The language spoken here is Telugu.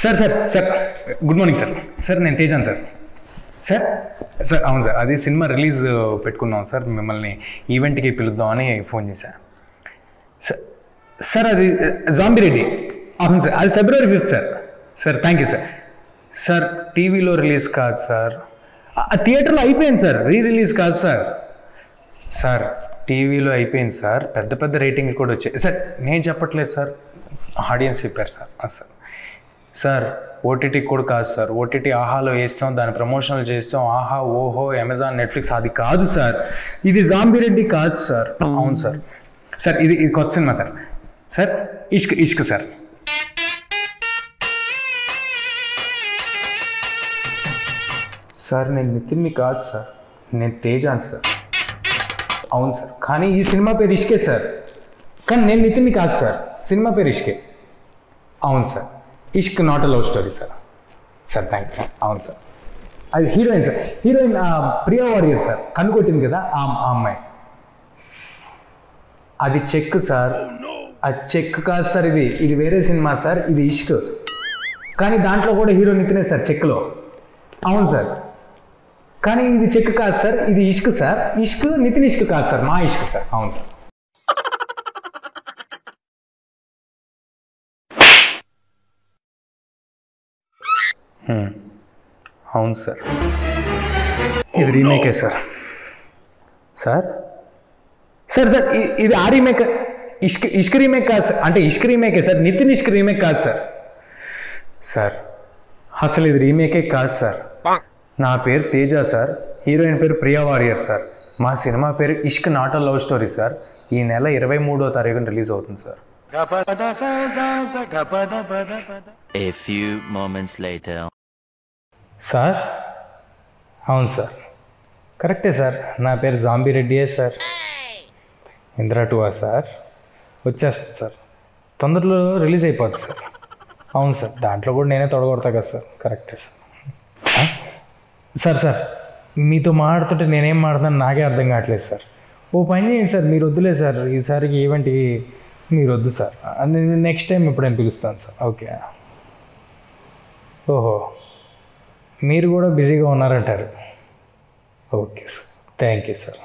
Sir sir sir good morning sir. Sir నేను తేజాన్ సార్. సార్ సార్ అవును సార్, అది సినిమా రిలీజ్ పెట్టుకున్నాం సార్, మిమ్మల్ని ఈవెంట్కి పిలుద్దామని ఫోన్ చేశాను సార్. సార్ అది జాంబీ రెడ్డి, అవును సార్, అది February 5th sir. Sir thank you sir. Sir టీవీలో రిలీజ్ కాదు సార్, థియేటర్లో అయిపోయింది సార్, రిలీజ్ కాదు సార్. సార్ టీవీలో అయిపోయింది సార్, పెద్ద పెద్ద రేటింగ్లు కూడా వచ్చాయి సార్. నేను చెప్పట్లేదు సార్, ఆడియన్స్ చెప్పారు సార్. సార్ సార్ ఓటీటీ కూడా కాదు సార్, ఓటీటీ ఆహాలో వేస్తాం, దాని ప్రమోషన్లు చేస్తాం, ఆహా ఓహో అమెజాన్ నెట్ఫ్లిక్స్, అది కాదు సార్, ఇది జాంబీ రెడ్డి కాదు సార్. అవును సార్. సార్ ఇది కొత్త సినిమా సార్. సార్ ఇష్క్ సార్. సార్ నేను నితిన్ని కాదు సార్, నేను తేజాన్ సార్. అవును సార్, కానీ ఈ సినిమా పేరు ఇష్కే సార్, కానీ నేను నితిన్ని కాదు సార్, సినిమా పేరు ఇష్కే. అవును sir, Ishq not a love story sir. Sir thank you. అవును సార్, అది heroine sir, heroine Priya Warrier sir, కన్ను కొట్టింది కదా ఆ అమ్మాయి. అది చెక్ సార్, అది చెక్ కాదు సార్, ఇది వేరే సినిమా సార్, ఇది ఇష్క్, కానీ దాంట్లో కూడా హీరో నితినే సార్ చెక్లో. అవును సార్, కానీ ఇది చెక్ కాదు సార్, ఇది ఇష్క్ సార్, ఇష్క్ నితిన్ ఇష్క్ కాదు సార్, మా ఇష్క్ సార్. అవును సార్. అవును సార్, ఇది రీమేకే సార్. సార్ సార్ సార్ ఇది ఆ రీమేక్, ఇష్క్ రీమేక్ కాదు సార్, అంటే ఇష్క్ రీమేకే సార్, నితిన్ ఇష్క్ రీమేక్ కాదు సార్. సార్ అసలు ఇది రీమేకే కాదు సార్, నా పేరు తేజ సార్, హీరోయిన్ పేరు ప్రియా వారియర్ సార్, మా సినిమా పేరు Ishq not a love story sir. ఈ నెల 23వ తారీఖున రిలీజ్ అవుతుంది sir. A few moments later. Sir అవును సార్, కరెక్టే సార్, నా పేరు జాంబీ రెడ్డియే సార్. ఇంద్రా 2 సార్, వచ్చేస్తుంది సార్, తొందరలో రిలీజ్ అయిపోతుంది సార్. అవును సార్, దాంట్లో కూడా నేనే తొడగొడతా కదా సార్. కరెక్టే సార్. సార్ సార్ మీతో మాట్లాడుతుంటే నేనేం మాట్లాడుతాను నాకే అర్థం కావట్లేదు సార్. ఓ పని చేయండి సార్, మీరు వద్దులే సార్, ఈసారికి ఈవెంట్కి మీరు వద్దు సార్, నెక్స్ట్ టైం ఎప్పుడైనా పిలుస్తాను సార్. ఓకే. ఓహో మీరు కూడా బిజీగా ఉన్నారంటారు. Okay sir, thank you sir.